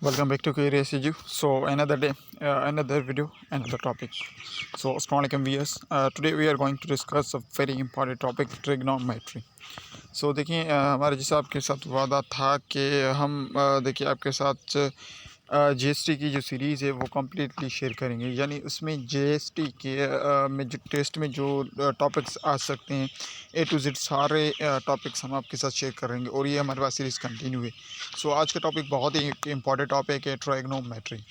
Welcome back to Career SCU. So another day, another video, another topic. So Assalamualaikum viewers. Today we are going to discuss a very important topic, trigonometry. So देखिए हमारे जैसा आपके साथ वादा था कि हम देखिए आपके साथ जीएसटी की जो सीरीज़ है वो कम्प्लीटली शेयर करेंगे, यानी उसमें जीएसटी के में जो टेस्ट में जो टॉपिक्स आ सकते हैं ए टू जेड सारे टॉपिक्स हम आपके साथ शेयर करेंगे और ये हमारे पास सीरीज़ कंटिन्यू है। सो आज का टॉपिक बहुत ही इंपॉर्टेंट टॉपिक है, ट्राइगोनोमेट्री।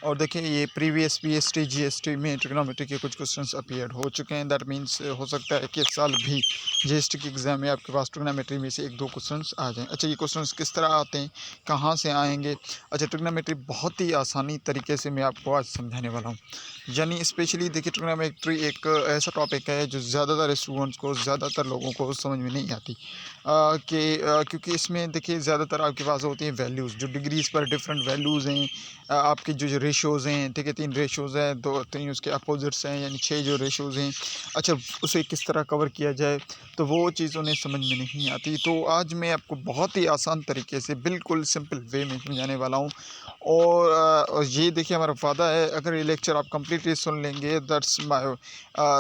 और देखिए ये प्रीवियस पीएसटी जीएसटी में ट्रिग्नोमेट्री के कुछ क्वेश्चंस अपीयर हो चुके हैं। दैट मीन्स हो सकता है कि इस साल भी जीएसटी के एग्ज़ाम में आपके पास ट्रिग्नोमेट्री में से एक दो क्वेश्चंस आ जाएं। अच्छा, ये क्वेश्चंस किस तरह आते हैं, कहाँ से आएंगे? अच्छा, ट्रिग्नोमेट्री बहुत ही आसानी तरीके से मैं आपको आज समझाने वाला हूँ। यानी स्पेशली देखिए ट्रिग्नोमेट्री एक ऐसा टॉपिक है जो ज़्यादातर स्टूडेंट्स को, ज़्यादातर लोगों को समझ में नहीं आती क्योंकि इसमें देखिए ज़्यादातर आपके पास होती हैं वैल्यूज़, जो डिग्रीज़ पर डिफरेंट वैल्यूज़ हैं, आपके जो रेशोज़ हैं, ठीक है, 3 रेशोज़ हैं, 2-3 उसके अपोजिट्स हैं, यानी 6 जो रेशोज़ हैं। अच्छा, उसे किस तरह कवर किया जाए, तो वो चीज़ उन्हें समझ में नहीं आती। तो आज मैं आपको बहुत ही आसान तरीके से बिल्कुल सिंपल वे में समझाने वाला हूँ। और ये देखिए हमारा वादा है, अगर ये लेक्चर आप कम्प्लीटली सुन लेंगे, दैट्स माय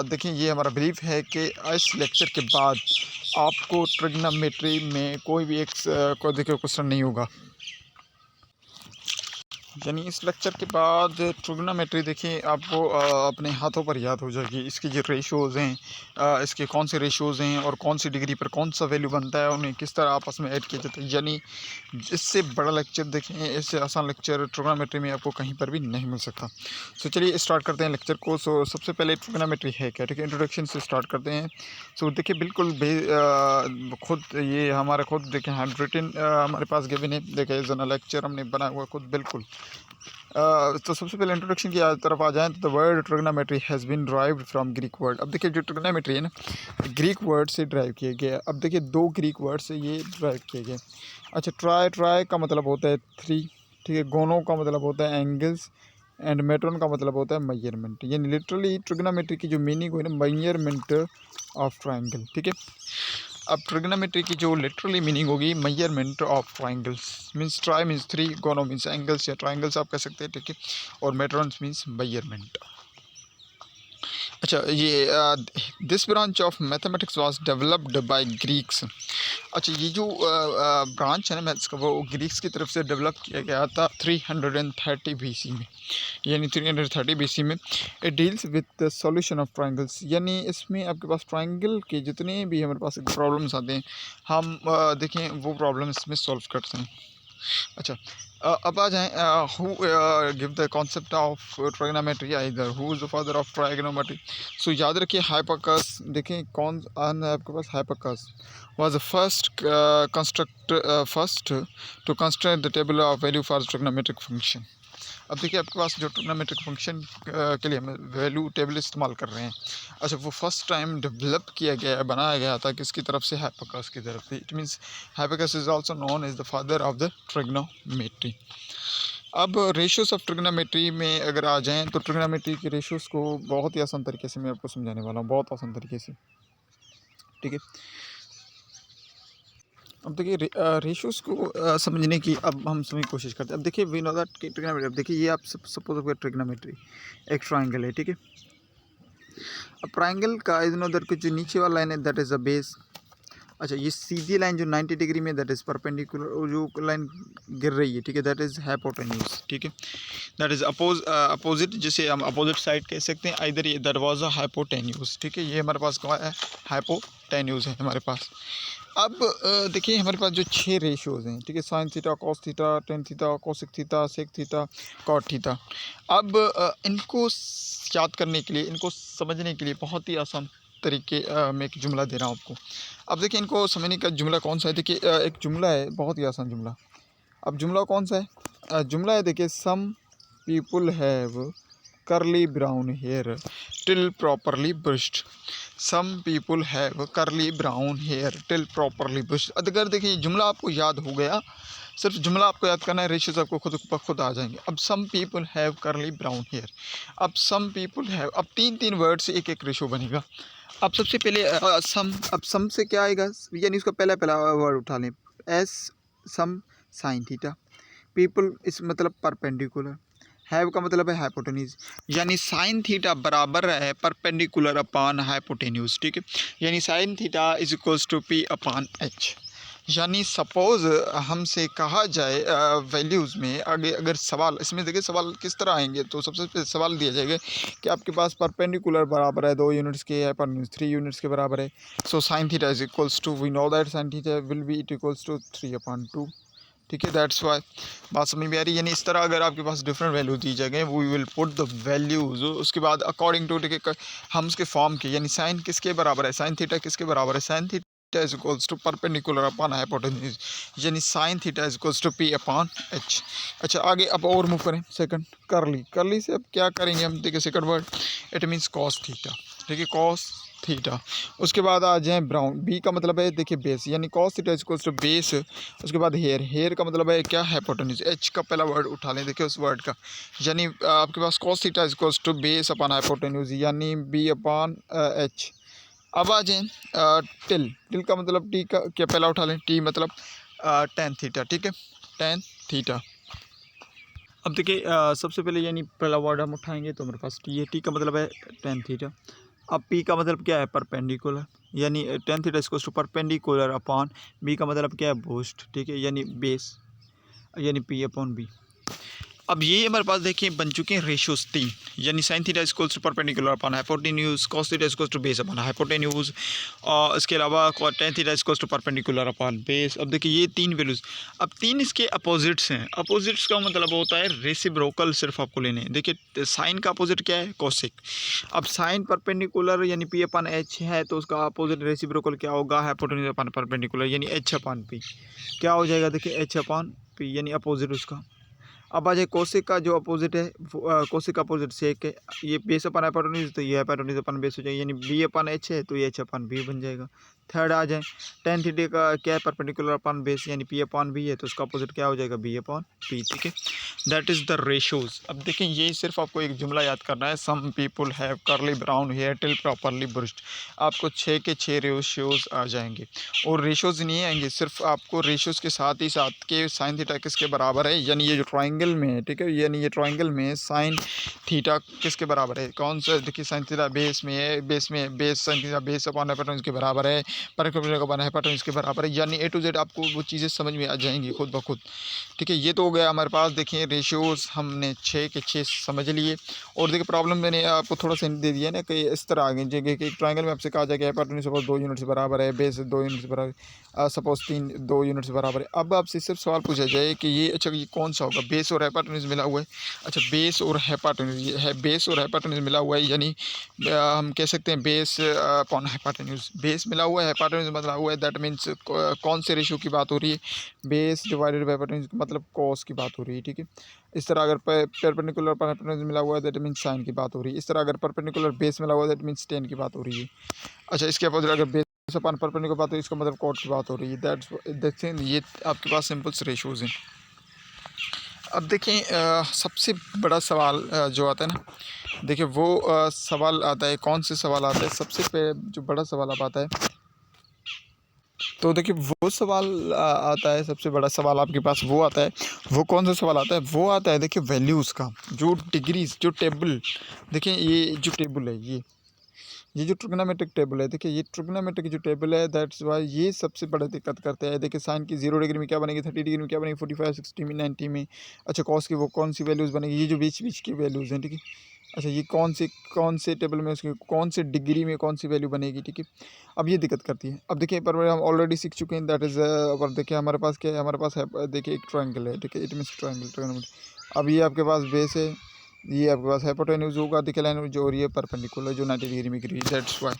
देखिए ये हमारा बिलीफ है कि इस लेक्चर के बाद आपको ट्रिग्नोमेट्री में कोई भी एक को देखिए क्वेश्चन नहीं होगा। यानी इस लेक्चर के बाद ट्रिग्नोमेट्री देखिए आपको अपने हाथों पर याद हो जाएगी। इसकी जो रेशोज़ हैं, इसके कौन से रेशोज़ हैं और कौन सी डिग्री पर कौन सा वैल्यू बनता है, उन्हें किस तरह आपस में ऐड किया जाता है। यानी इससे बड़ा लेक्चर देखें, इससे आसान लेक्चर ट्रिग्नोमेट्री में आपको कहीं पर भी नहीं मिल सकता। सो चलिए स्टार्ट करते हैं लेक्चर को। सो सबसे पहले ट्रिग्नोमेट्री है क्या, ठीक है, इंट्रोडक्शन से स्टार्ट करते हैं। सो देखिए बिल्कुल खुद ये हमारा खुद देखें हैंड रिटन हमारे पास गिवन है, देखें जना लेक्चर हमने बनाया हुआ खुद बिल्कुल। तो सबसे पहले इंट्रोडक्शन की तरफ आ जाएं तो the word trigonometry has been derived from Greek word. अब देखिए जो ट्रिग्नोमेट्री है ना, ग्रीक वर्ड से ड्राइव किया गया। अब देखिए 2 ग्रीक वर्ड से ये ड्राइव किया गया। अच्छा, ट्राई का मतलब होता है 3, ठीक है, गोनो का मतलब होता है एंगल्स, एंड मेट्रोन का मतलब होता है मेजरमेंट। यानी लिटरली ट्रिग्नोमेट्री की जो मीनिंग हुई ना, मेजरमेंट ऑफ ट्राइंगल, ठीक है। अब ट्रिग्नोमेट्री की जो लिटरली मीनिंग होगी measurement of triangles, means try means 3, गोनो मींस एंगल्स या ट्राइंगल्स आप कह सकते हैं, ठीक है, और मेट्रॉन्स मींस मेजरमेंट। अच्छा, ये this branch of mathematics was developed by Greeks. अच्छा, ये जो ब्रांच है ना मैथ्स का, वो ग्रीक्स की तरफ से डेवलप किया गया था 330 बीसी में, यानी 330 बीसी में। It deals with the solution of triangles, यानी इसमें आपके पास ट्राइंगल के जितने भी हमारे पास प्रॉब्लम्स आते हैं, हम देखें वो प्रॉब्लम इसमें सॉल्व करते हैं। अच्छा, अब आ जाएँ who give the concept of trigonometry, either who is the father of trigonometry. So याद रखिए हाइपाकस, देखें कौन आना है आपके पास, हाइपाकस was the first to construct the table of value for trigonometric function। अब देखिए आपके पास जो ट्रिग्नोमेट्रिक फंक्शन के लिए हम वैल्यू टेबल इस्तेमाल कर रहे हैं, अच्छा, वो फर्स्ट टाइम डेवलप किया गया, बनाया गया था किसकी तरफ से, हाइपाकस की तरफ से। It means Hipparchus is also known as the father of the trigonometry. अब रेशियोज ऑफ ट्रिग्नोमेट्री में अगर आ जाएं तो ट्रिग्नोमेट्री के रेशियोज को बहुत ही आसान तरीके से मैं आपको समझाने वाला हूँ, बहुत आसान तरीके से, ठीक है। अब देखिए रेशियोज़ को समझने की अब हम सभी कोशिश करते हैं। अब देखिए वी नो दैट कि ट्रिग्नोमेट्री, अब देखिए ये आप सपोज अगर ट्रिग्नोमेट्री एक ट्रायंगल है, ठीक है। अब ट्रायंगल का इधर कुछ जो नीचे वाला लाइन है दैट इज़ अ बेस। अच्छा, ये सीधी लाइन जो 90 डिग्री में दैट इज़ परपेंडिकुलर, और जो लाइन गिर रही है, ठीक है, दैट इज़ हाइपोटेन्यूज, ठीक है, दैट इज़ अपोजिट, जिसे हम अपोजिट साइड कह सकते हैं। इधर ये दैट वाज अ हाइपोटेन्यूज, ठीक है, ये हमारे पास क्या है, हाइपोटेन्यूज है हमारे पास। अब देखिए हमारे पास जो 6 रेशियोज़ हैं, ठीक है, sine theta, cos theta, tan theta, cosec theta, sec theta, cot theta. अब इनको याद करने के लिए, इनको समझने के लिए बहुत ही आसान तरीके में एक जुमला दे रहा हूँ आपको। अब देखिए इनको समझने का जुमला कौन सा है, देखिए एक जुमला है, बहुत ही आसान जुमला। अब जुमला कौन सा है, जुमला है देखिए, some people have curly brown hair till properly brushed। some people have curly brown hair till properly brushed। अगर देखिए जुमला आपको याद हो गया, सिर्फ जुमला आपको याद करना है, रेशियोज आपको खुद ब खुद आ जाएंगे। अब some people have curly brown hair, अब सम पीपल हैव, अब 3 वर्ड से एक रेशियो बनेगा। अब सबसे पहले सम, अब सम से क्या आएगा, यानी उसका पहला वर्ड उठा लें, S some sine theta, people इस मतलब परपेंडिकुलर, हैव का मतलब है हाइपोटेन्यूज, यानी साइन थीटा बराबर है परपेंडिकुलर अपान हाइपोटेन्यूज, ठीक है। यानी sine theta is equals to P upon H. यानी सपोज़ हमसे कहा जाए वैल्यूज़ में आगे अगर सवाल इसमें देखिए सवाल किस तरह आएंगे, तो सबसे पहले सवाल दिया जाएगा कि आपके पास परपेंडिकुलर बराबर है 2 यूनिट्स के, हाइपोटेन्यूज 3 यूनिट्स के बराबर है। So sine theta is equals to, we know that sine theta will be it equals to 3/2, ठीक है। दैट्स वाई बात समझ में आ रही है। यानी इस तरह अगर आपके पास डिफरेंट वैल्यू दी जाएंगे, we will put the values, उसके बाद अकॉर्डिंग टू, ठीक है, हम उसके फॉर्म के, यानी साइन किसके बराबर है, साइन थीटा किसके बराबर है, sine theta is equals to perpendicular upon hypotenuse, यानी sine theta is equals to P upon H. अच्छा आगे अब और मूव करें, सेकंड करली, करली से अब क्या करेंगे हम, देखिए second word it means cos theta, ठीक है, कॉस थीटा। उसके बाद आ जाए ब्राउन, बी का मतलब है देखिए बेस, यानी cos theta is equals to base. उसके बाद हेयर, हेयर का मतलब है क्या, हाइपोटेन्यूज। एच का पहला वर्ड उठा लें, देखिए उस वर्ड का, यानी आपके पास cos theta is equals to base upon hypotenuse, यानी बी अपॉन एच। अब आ जाए टिल, टिल का मतलब टी का क्या पहला उठा लें, टी मतलब टेन थीटा, ठीक है, टेन थीटा। अब देखिए सबसे पहले यानी पहला वर्ड हम उठाएंगे तो हमारे पास टी है, टी का मतलब है टेन थीटा। अब पी का मतलब क्या है, परपेंडिकुलर, यानी tan theta equals to perpendicular upon B का मतलब क्या है, बूस्ट, ठीक है, यानी बेस, यानी पी अपॉन बी। अब ये हमारे पास देखिए बन चुके हैं रेशियोज 3, यानी sine theta equals to perpendicular upon hypotenuse, cos theta equals to base upon hypotenuse, और इसके अलावा tan theta equals to perpendicular upon base. अब देखिए ये 3 वैल्यूज, अब 3 इसके अपोजिट्स हैं। अपोजिट्स का मतलब होता है रेसिप्रोकल, सिर्फ आपको लेने हैं। देखिए साइन का अपोजिट क्या है, कॉसिक। अब साइन परपेंडिकुलर यानी पी अपॉन एच है, तो उसका अपोजिट रेसिप्रोकल क्या होगा, हाइपोटेन्यूज अपॉन परपेंडिकुलर, यानी एच अपॉन पी। क्या हो जाएगा, देखिए एच अपॉन पी, यानी अपोजिट उसका। अब आ जाए कोसिक का जो अपोजिट है, कोसिक का अपोजिट सेक है, ये बेस अपन हाइपोटेन्यूज, तो ये हाइपोटेन्यूज अपन बेस हो जाएगा, यानी बी अपन एच है तो ये एच अपन बी बन जाएगा। थर्ड आ जाए टेन थीटा का क्या है, परपेंडिकुलर अपन बेस, यानी पी अपॉन बी है तो उसका अपोजिट क्या हो जाएगा, बी अपॉन पी, ठीक है। That is the ratios. अब देखें ये सिर्फ आपको एक जुमला याद करना है, सम पीपल हैव करली brown hair till properly brushed. आपको 6 के 6 रेशियोज आ जाएंगे, और रेशोज़ नहीं आएंगे, सिर्फ आपको रेशोज़ के साथ ही साथ के साइन थीटा किसके बराबर है, यानी ये जो ट्रायंगल में है, ठीक है, यानी ये ट्रायंगल में साइन थीटा किसके बराबर है, कौन सा, देखिए साइन थीटा बेस में है, base sine theta base upon hypotenuse के बराबर है, परपेंडिकुलर अपॉन हाइपोटेन्यूज के बराबर है, यानी ए टू जेड आपको वो चीज़ें समझ में आ जाएंगी खुद ब खुद, ठीक है। ये तो हो गया हमारे पास, देखिए रेशियोज़ हमने 6 के 6 समझ लिए। और देखिए प्रॉब्लम मैंने आपको थोड़ा सा दे दिया ना कि इस तरह आगे जगह कि ट्रायंगल में आपसे कहा जाए कि हाइपोटेन्यूज सपोज 2 यूनिट्स बराबर है, बेस 2 यूनिट्स बराबर, सपोज 2 यूनिट्स बराबर है। अब आपसे सिर्फ सवाल पूछा जाए कि ये अच्छा ये कौन सा होगा, बेस और हाइपोटेन्यूज मिला हुआ है। अच्छा बेस और हाइपोटेन्यूज है, बेस और हाइपोटेन्यूज मिला हुआ है, यानी हम कह सकते हैं बेस अपॉन हाइपोटेन्यूज, बेस मिला हुआ है, हाइपोटेन्यूज मिला हुआ है, दैट मीन्स कौन से रेशियो की बात हो रही है, बेस डिवाइडेड बाय हाइपोटेन्यूज, मतलब कॉस की बात हो रही है, ठीक है। इस तरह अगर परपेंडिकुलर पर हाइपोटेन्यूज मिला हुआ है दैट मीन्स साइन की बात हो रही है। इस तरह अगर परपेंडिकुलर बेस मिला हुआ है दैट मीन्स टेन की बात हो रही है। अच्छा इसके अपोजिट अगर बेस अपन परपेंडिकुलर बात हो इसका मतलब कॉट की बात हो रही है। दैट्स देखते हैं ये आपके पास सिंपल रेशियोज हैं। अब देखें सबसे बड़ा सवाल जो आता है ना, देखिए वो सवाल आता है, कौन से सवाल आता है, सबसे जो बड़ा सवाल अब आता है, तो देखिए वो सवाल आता है, सबसे बड़ा सवाल आपके पास वो आता है, वो कौन सा सवाल आता है, वो आता है देखिए वैल्यूज़ का, जो डिग्रीज जो टेबल, देखिए ये जो टेबल है ये जो ट्रिग्नोमेट्रिक टेबल है, देखिए ये ट्रिग्नोमेट्रिक जो टेबल है दैट्स वाई ये सबसे बड़ा दिक्कत करते हैं। देखिए साइन की 0 डिग्री में क्या बनेगी, 30 डिग्री में क्या बनेगी, 45 60 में 90 में। अच्छा कॉस की वो कौन सी वैल्यूज़ बनेगी, ये जो बीच बीच की वैल्यूज़ हैं, ठीक है। अच्छा ये कौन से टेबल में उसकी कौन से डिग्री में कौन सी वैल्यू बनेगी, ठीक है। अब ये दिक्कत करती है। अब देखिए पर हम ऑलरेडी सीख चुके हैं, दैट इज़ और देखिए हमारे पास क्या है, हमारे पास है देखिए एक ट्रायंगल है, ठीक है, इट मीन्स ट्रायंगल। अब ये आपके पास बेस है, ये आपके पास हाइपोटेन्यूज होगा, देखिए लाइन जो हो रही है परपेंडिकुलर जो 90 डिग्री में गिरी, दैट्स वाई।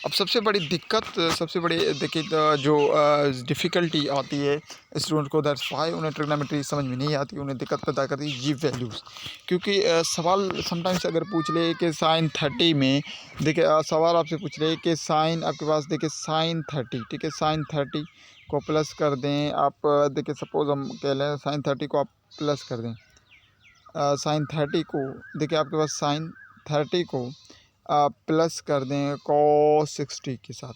अब सबसे बड़ी दिक्कत, सबसे बड़ी देखिए जो डिफ़िकल्टी आती है स्टूडेंट को, दैट्स वाई उन्हें ट्रिग्नोमेट्री समझ में नहीं आती, उन्हें दिक्कत पैदा करती है ये वैल्यूज़। क्योंकि सवाल समटाइम्स अगर पूछ ले कि साइन 30 में, देखिए सवाल आपसे पूछ ले कि साइन आपके पास देखिए साइन 30, ठीक है, साइन 30 को प्लस कर दें आप, देखिए सपोज़ हम कह लें साइन 30 को आप प्लस कर दें, साइन 30 को देखिए आपके पास साइन 30 को प्लस कर दें कॉस 60 के साथ।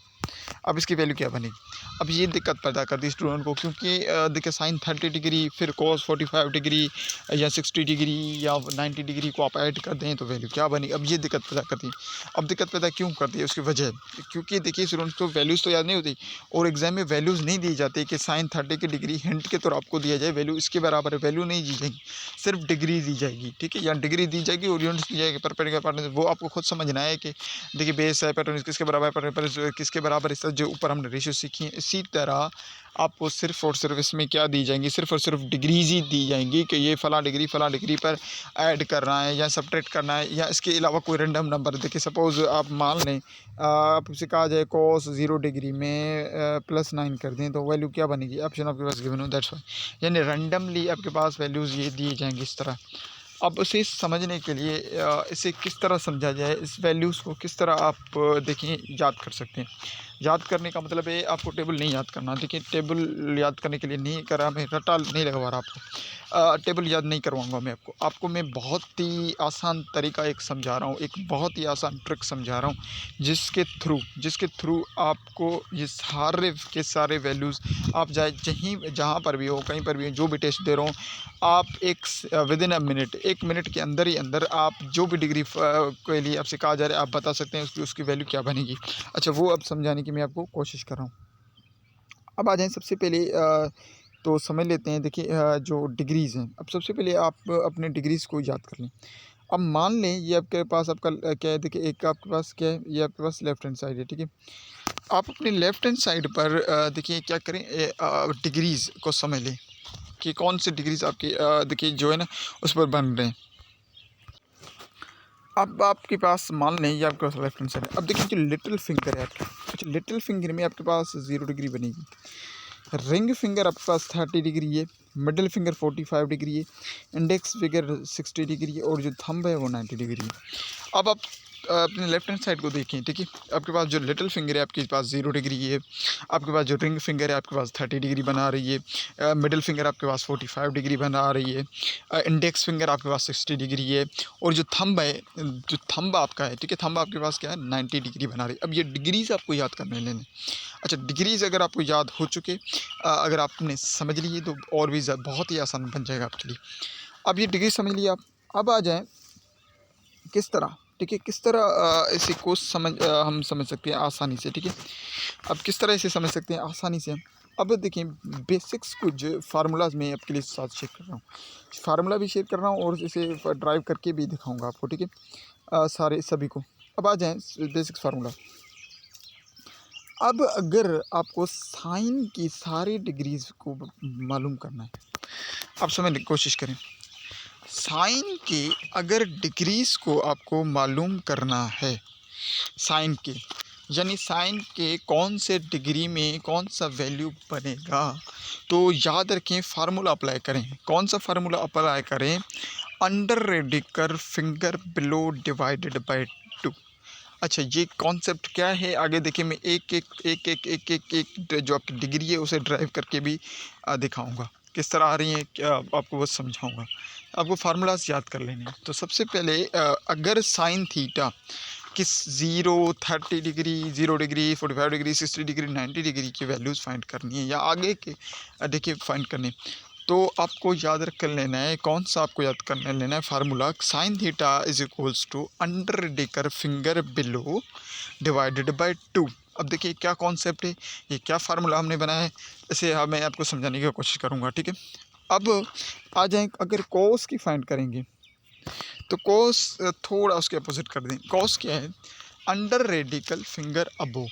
अब इसकी वैल्यू क्या बनेगी, अब ये दिक्कत पैदा करती है स्टूडेंट को, क्योंकि देखिए साइन 30 डिग्री फिर कॉस 45 डिग्री या 60 डिग्री या 90 डिग्री को आप ऐड कर दें तो वैल्यू क्या बनी। अब ये दिक्कत पैदा करती है। अब दिक्कत पैदा क्यों करती है, उसकी वजह, क्योंकि देखिए स्टूडेंट्स को वैल्यूज़ तो याद नहीं होती और एग्जाम में वैल्यूज़ नहीं दी जाती कि साइन 30 की डिग्री हिंट के तौर आपको दिया जाए, वैल्यू इसके बराबर है, वैल्यू नहीं दी जाएगी, सिर्फ डिग्री दी जाएगी। ठीक है, या डिग्री दी जाएगी और यूनिट्स दी जाएगी पर पार्टनर, वो आपको खुद समझना है कि देखिए बेस है पैटर्न किसके बराबर है, पैटर्न किसके बराबर, इस तरह जो ऊपर हमने रेशियो सीखी है इसी तरह आपको सिर्फ और सिर्फ इसमें क्या दी जाएंगी, सिर्फ और सिर्फ डिग्रीज ही दी जाएंगी कि ये फला डिग्री पर ऐड करना है या सब्ट्रैक्ट करना है, या इसके अलावा कोई रैंडम नंबर। देखिए सपोज़ आप मान लें आपसे कहा जाए कॉस 0 डिग्री में +9 कर दें तो वैल्यू क्या बनेगी, ऑप्शन आपके पास गिवन हो, दैट्स वाई। यानी रैंडमली आपके पास वैल्यूज़ ये दिए जाएंगी इस तरह। अब उसे समझने के लिए इसे किस तरह समझा जाए, इस वैल्यूज़ को किस तरह आप देखिए याद कर सकते हैं। याद करने का मतलब है आपको टेबल नहीं याद करना। देखिए टेबल याद करने के लिए नहीं करा, मैं रटा नहीं लगवा रहा आपको, टेबल याद नहीं करवाऊंगा मैं आपको मैं बहुत ही आसान तरीका एक समझा रहा हूँ, एक बहुत ही आसान ट्रिक समझा रहा हूँ जिसके थ्रू आपको ये सारे के सारे वैल्यूज़ आप जहाँ पर भी हो, कहीं पर भी हो, जो भी टेस्ट दे रहा हूँ, आप एक विदिन अ मिनट, 1 मिनट के अंदर ही अंदर आप जो भी डिग्री के लिए आपसे कहा जा रहा है आप बता सकते हैं उसकी वैल्यू क्या बनेगी। अच्छा, वो अब समझाने की मैं आपको कोशिश कर रहा हूँ। अब आ जाएँ सबसे पहले तो समझ लेते हैं। देखिए जो डिग्रीज़ हैं, अब सबसे पहले आप अपने डिग्रीज़ को याद कर लें। अब मान लें ये आपके पास आपका क्या है, देखिए एक आपके पास क्या है, ये आपके पास लेफ्ट हैंड साइड है, ठीक है। आप अपने लेफ्ट हैंड साइड पर देखिए क्या करें, डिग्रीज़ को समझ लें कि कौन सी डिग्रीज़ आपकी देखिए जो है ना उस पर बन रहे हैं। अब आपके पास मान लें ये आपके पास लेफ्ट हैंड साइड है। अब देखिए जो लिटिल फिंगर है आपके, अच्छा लिटिल फिंगर में आपके पास 0 डिग्री बनेगी, रिंग फिंगर आपके पास 30 डिग्री है, मिडिल फिंगर 45 डिग्री है, इंडेक्स फिंगर 60 डिग्री है और जो थंब है वो 90 डिग्री है। अब आप अपने लेफ्ट हैंड साइड को देखें, ठीक है। आपके पास जो लिटिल फिंगर है आपके पास 0 डिग्री है, आपके पास जो रिंग फिंगर है आपके पास 30 डिग्री बना रही है, मिडिल फिंगर आपके पास 45 डिग्री बना रही है, इंडेक्स फिंगर आपके पास 60 डिग्री है और जो थंब है, जो थंब आपका है, ठीक है, थंब आपके पास क्या है 90 डिग्री बना रही है। अब ये डिग्रीज आपको याद करने लेने। अच्छा, डिग्रीज अगर आपको याद हो चुके, अगर आपने समझ ली तो और भी बहुत ही आसान बन जाएगा आपके लिए। अब ये डिग्री समझ लिया आप, अब आ जाएँ किस तरह, ठीक है, किस तरह इसी को हम समझ सकते हैं आसानी से, ठीक है। अब किस तरह इसे समझ सकते हैं आसानी से, अब देखिए बेसिक्स कुछ फार्मूलाज में आपके लिए साथ शेयर कर रहा हूँ, फार्मूला भी शेयर कर रहा हूँ और इसे ड्राइव करके भी दिखाऊंगा आपको, ठीक है, सारे सभी को। अब आ जाएँ बेसिक्स फार्मूला। अब अगर आपको साइन की सारी डिग्रीज को मालूम करना है, आप समझने की कोशिश करें। साइन के अगर डिग्रीज को आपको मालूम करना है, साइन के यानी साइन के कौन से डिग्री में कौन सा वैल्यू बनेगा, तो याद रखें फार्मूला अप्लाई करें। कौन सा फार्मूला अप्लाई करें, under radical finger below divided by 2। अच्छा, ये कॉन्सेप्ट क्या है आगे देखिए, मैं एक जो आपकी डिग्री है उसे ड्राइव करके भी दिखाऊंगा किस तरह आ रही है, क्या आपको बस समझाऊंगा। आपको फार्मूलाज याद कर लेने हैं। तो सबसे पहले अगर साइन थीटा किस 30 degree, 0 degree, 45 degree, 60 degree, 90 degree की वैल्यूज़ फाइंड करनी है या आगे के देखिए फाइंड करनी, तो आपको याद रख कर लेना है। कौन सा आपको याद करने लेना है formula, sine theta is equals to under radical finger below divided by 2। अब देखिए क्या कॉन्सेप्ट है, ये क्या फार्मूला हमने बनाया है, इसे मैं आपको समझाने की कोशिश करूँगा, ठीक है। अब आ जाए, अगर कॉस की फाइंड करेंगे तो कॉस थोड़ा उसके अपोजिट कर दें। कॉस क्या है, अंडर रेडिकल फिंगर अबो,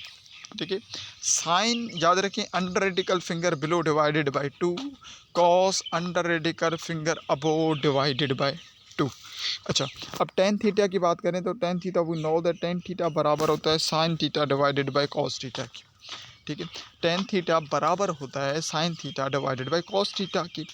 ठीक है। साइन याद रखें, under radical finger below divided by 2, cos under radical finger above divided by 2। अच्छा, अब टेन थीटा की बात करें तो tan theta we know that tan theta बराबर होता है sine theta divided by cos theta की, ठीक है। टेन थीटा बराबर होता है sine theta divided by cos theta की,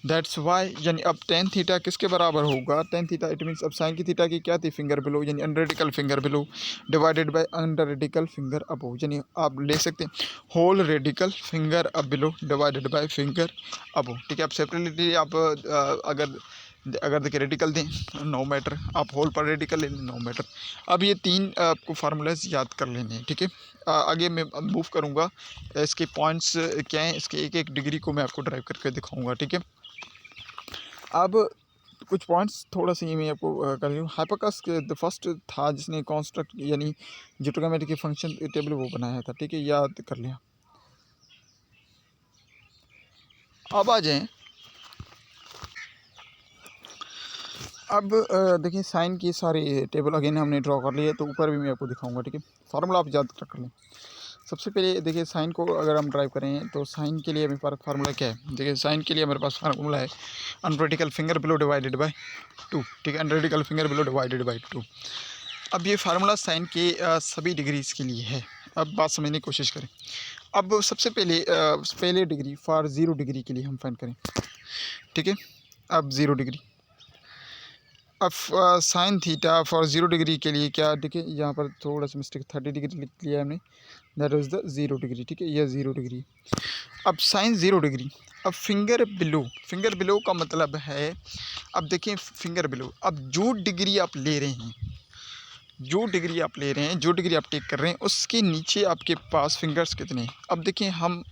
दैट्स वाई। यानी अब टेन थीटा किसके बराबर होगा, टेन थीटा, इट मीन्स अब साइन की थीटा की क्या थी, फिंगर बिलो, यानी under radical finger below divided by under radical finger above, यानी आप ले सकते हैं होल रेडिकल फिंगर अब below divided by finger above, ठीक है। अब सेपरेटली आप अगर अगर देखिए रेडिकल दें नो मैटर, आप होल पर रेडिकल ले लें नो मैटर। अब ये 3 आपको फार्मूलाज याद कर लेने हैं, ठीक है। आगे मैं मूव करूँगा, इसके पॉइंट्स क्या हैं, इसके एक एक डिग्री को मैं आपको ड्राइव करके दिखाऊँगा, ठीक है। अब कुछ पॉइंट्स थोड़ा सा ये मैं आपको कर रही हूँ। हाइपोकस द फर्स्ट था जिसने कॉन्स्ट्रक्ट यानी जो ट्रिग्नोमेट्री के फंक्शन टेबल वो बनाया था, ठीक है, याद कर लिया। अब आ जाएं, अब देखिए साइन की सारी टेबल अगेन हमने ड्रॉ कर लिए, तो ऊपर भी मैं आपको दिखाऊंगा, ठीक है। फार्मूला आप याद कर लें। सबसे पहले देखिए साइन को अगर हम ड्राइव करें तो साइन के लिए मेरे पास फार्मूला क्या है, देखिए साइन के लिए मेरे पास फार्मूला है uncritical finger below divided by 2, ठीक है, uncritical finger below divided by 2। अब ये फार्मूला साइन के सभी डिग्रीज के लिए है। अब बात समझने की कोशिश करें। अब सबसे पहले डिग्री फॉर 0 डिग्री के लिए हम फाइंड करें, ठीक है। अब 0 डिग्री, अब साइन थीटा फॉर 0 डिग्री के लिए क्या, देखिए यहाँ पर थोड़ा सा मिस्टेक, 30 डिग्री लिख लिया हमने, दैट इज़ द 0 डिग्री, ठीक है, यह 0 डिग्री। अब साइन 0 डिग्री। अब फिंगर बिलो का मतलब है, अब देखिए फिंगर बिलो, अब जो डिग्री आप ले रहे हैं, जो डिग्री आप टेक कर रहे हैं, उसके नीचे आपके पास फिंगर्स कितने हैं। अब देखिए हम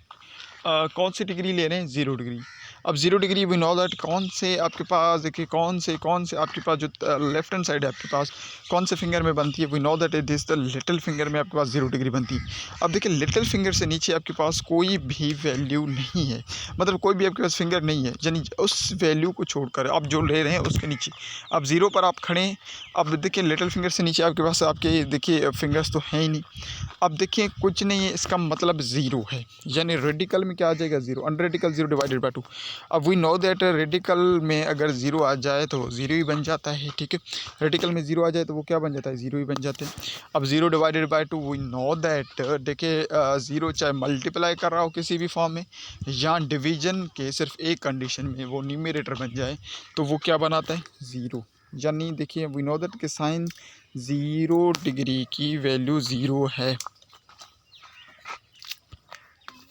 कौन सी डिग्री ले रहे हैं, 0 डिग्री। अब 0 डिग्री वी नो दैट कौन से आपके पास, देखिए कौन से आपके पास जो लेफ्ट हैंड साइड है आपके पास कौन से फिंगर में बनती है, we know that it is the little finger में आपके पास 0 डिग्री बनती है। अब देखिए लिटिल फिंगर से नीचे आपके पास कोई भी वैल्यू नहीं है, मतलब कोई भी आपके पास फिंगर नहीं है, यानी उस वैल्यू को छोड़कर आप जो ले रहे हैं उसके नीचे। अब 0 पर आप खड़े हैं, अब देखिए लिटिल फिंगर से नीचे आपके पास आपके देखिए फिंगर्स तो हैं ही नहीं। अब देखिए कुछ नहीं है, इसका मतलब 0 है, यानी रेडिकल में क्या आ जाएगा, 0, अन रेडिकल 0 डिवाइडेड बाय 2। अब वी नो दैट रेडिकल में अगर 0 आ जाए तो 0 ही बन जाता है, ठीक है। रेडिकल में 0 आ जाए तो वो क्या बन जाता है, 0 ही बन जाते हैं। अब 0 divided by 2 we know that, देखिए 0 चाहे मल्टीप्लाई कर रहा हो किसी भी फॉर्म में या डिवीजन के सिर्फ एक कंडीशन में वो न्यूमरेटर बन जाए तो वो क्या बनाता है, 0। यानी देखिए वी नो दैट कि साइन 0 डिग्री की वैल्यू 0 है।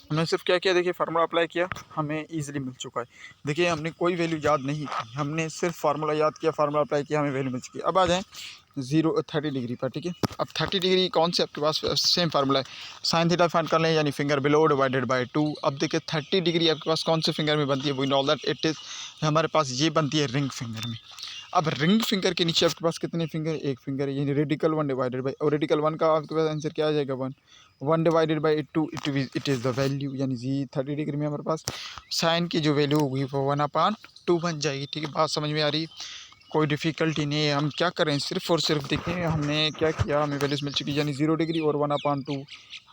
हमने सिर्फ क्या किया, देखिए फार्मूला अप्लाई किया, हमें इजीली मिल चुका है। देखिए हमने कोई वैल्यू याद नहीं की, हमने सिर्फ फार्मूला याद किया, फार्मूला अप्लाई किया, हमें वैल्यू मिल चुकी है। अब आ जाएँ 30 डिग्री पर, ठीक है। अब 30 डिग्री कौन से आपके पास सेम फार्मूला है, साइन थीटा फाइंड कर लें, यानी फिंगर बिलो डिवाइडेड बाय 2। अब देखिए 30 डिग्री आपके पास कौन से फिंगर में बनती है, we know that it is, हमारे पास ये बनती है रिंग फिंगर में। अब रिंग फिंगर के नीचे आपके पास कितने फिंगर, एक फिंगर है, यानी रेडिकल 1 डिवाइडेड बाई, और रेडिकल 1 का आपके पास आंसर क्या आ जाएगा, 1 divided by 2, it is the value, यानी 30 डिग्री में हमारे पास साइन की जो वैल्यू होगी वो 1/2 बन जाएगी, ठीक है। बात समझ में आ रही है, कोई डिफ़िकल्टी नहीं है। हम क्या करें, सिर्फ और सिर्फ देखें हमने क्या किया, हमें वैल्यूज़ मिल चुकी, यानी 0 डिग्री और 1/2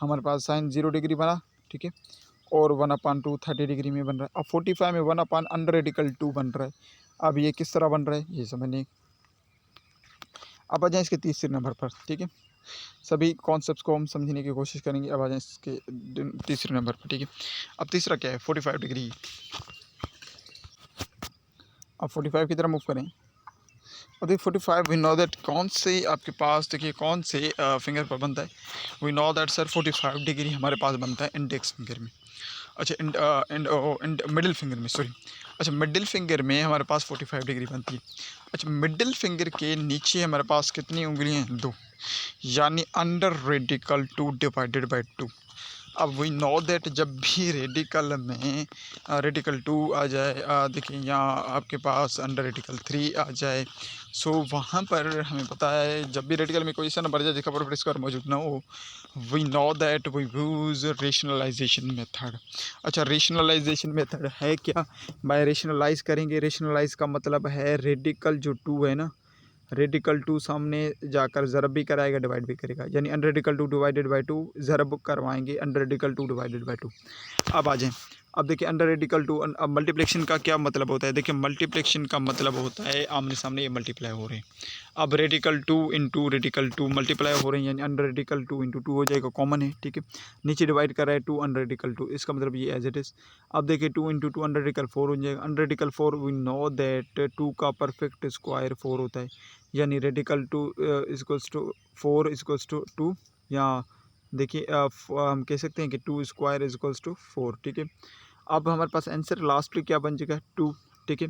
हमारे पास साइन 0 डिग्री बना, ठीक है, और 1/2 30 डिग्री में बन रहा है। अब 45 में 1/√2 बन रहा है। अब ये किस तरह बन रहा है ये समझने। अब आ जाएँ इसके तीसरे नंबर पर, ठीक है, सभी कॉन्सेप्ट्स को हम समझने की कोशिश करेंगे। अब आ जाएँ इसके तीसरे नंबर पर, ठीक है। अब तीसरा क्या है, 45 डिग्री। अब 45 की तरफ मूव करें। अब देखिए 45 वी नो दैट कौन से आपके पास, देखिए कौन से फिंगर पर बनता है, we know that sir 45 degree हमारे पास बनता है इंडेक्स फिंगर में। अच्छा मिडिल फिंगर में, सॉरी, अच्छा मिडिल फिंगर में हमारे पास 45 डिग्री बनती है। अच्छा मिडिल फिंगर के नीचे हमारे पास कितनी उंगलियां हैं, 2, यानी अंडर रेडिकल 2 डिवाइडेड बाय 2। अब वी नो दैट जब भी रेडिकल में रेडिकल 2 आ जाए, देखिए यहाँ आपके पास अंडर रेडिकल 3 आ जाए, सो वहाँ पर हमें पता है जब भी रेडिकल में कोई ऐसा नंबर जाए जिसका पर स्क्वायर मौजूद ना हो, we know that we use rationalisation method. अच्छा रेशनलाइजेशन मेथड है क्या, बाय रेशनलाइज करेंगे, रेशनलाइज का मतलब है रेडिकल जो 2 है ना, रेडिकल 2 सामने जाकर ज़रब भी कराएगा डिवाइड भी करेगा, यानी अंडर रेडिकल 2 डिवाइडेड बाई 2 ज़रब करवाएंगे अंडर रेडिकल 2 डिवाइडेड बाई 2। अब आ जाएँ, अब देखिए अंडर रेडिकल 2, अब मल्टीप्लिकेशन का क्या मतलब होता है, देखिए मल्टीप्लिकेशन का मतलब होता है आमने सामने ये मल्टीप्लाई हो रहे हैं। अब रेडिकल 2 इंटू रेडिकल 2 मल्टीप्लाई हो रहे हैं, यानी अंडर रेडिकल 2 इंटू 2 हो जाएगा, कॉमन है, ठीक है। नीचे डिवाइड कर रहा है 2 अंडर रेडिकल 2, इसका मतलब ये एज इट इज़। अब देखिए 2 इंटू 2 अंडर रेडिकल 4 हो जाएगा, under radical 4 we know that 2 का परफेक्ट स्क्वायर 4 होता है, यानी radical 2 equals to 4 equals to 2, या देखिए हम कह सकते हैं कि 2 स्क्वायर इक्वल्स टू 4, ठीक है। अब हमारे पास आंसर लास्ट में क्या बन जाएगा, 2, ठीक है।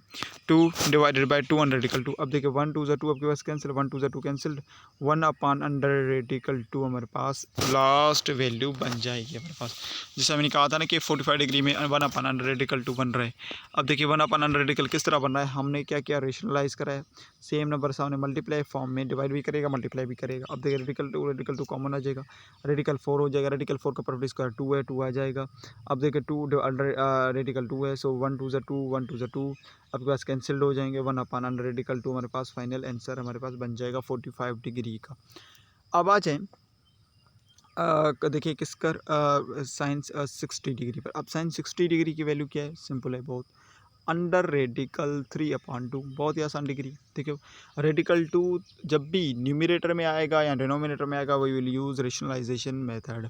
2 डिवाइडेड बाई 2 अंडर रेडिकल 2। अब देखिए 1 2 ज़ा 2 आपके पास कैंसिल, 1 2 ज़ा 2 कैंसिल्ड, 1 अपान अंडर रेडिकल 2 हमारे पास लास्ट वैल्यू बन जाएगी हमारे पास। जैसे मैंने कहा था ना कि 45 डिग्री में 1 अपान अंडर रेडिकल 2 बन रहा है। अब देखिए 1 अपान अंडर रेडिकल किस तरह बन रहा है, हमने क्या किया, रेशनलाइज करा है। सेम नंबर सामने मल्टीप्लाई फॉर्म में डिवाइड भी करेगा, मल्टीप्लाई भी करेगा। अब देखिए रेडिकल टू कॉमन आ जाएगा, रेडिकल 4 हो जाएगा, रेडिकल 4 का परफेक्ट स्क्वायर 2 है, 2 आ जाएगा। अब देखिए 2 अंडर रेडिकल 2 है, सो 1 2 ज़ा 2 1 2 ज़ा 2 आपके पास कैंसिल्ड हो जाएंगे। 1 अपान अंडर रेडिकल 2 हमारे पास फाइनल आंसर हमारे पास बन जाएगा 45 डिग्री का। अब आ जाए देखिए किसकर साइंस 60 डिग्री पर। अब साइंस 60 डिग्री की वैल्यू क्या है, सिंपल है बहुत, अंडर रेडिकल 3/2, बहुत ही आसान डिग्री। ठीक है, रेडिकल 2 जब भी न्यूमरेटर में आएगा या डिनोमिनेटर में आएगा we will use rationalisation method.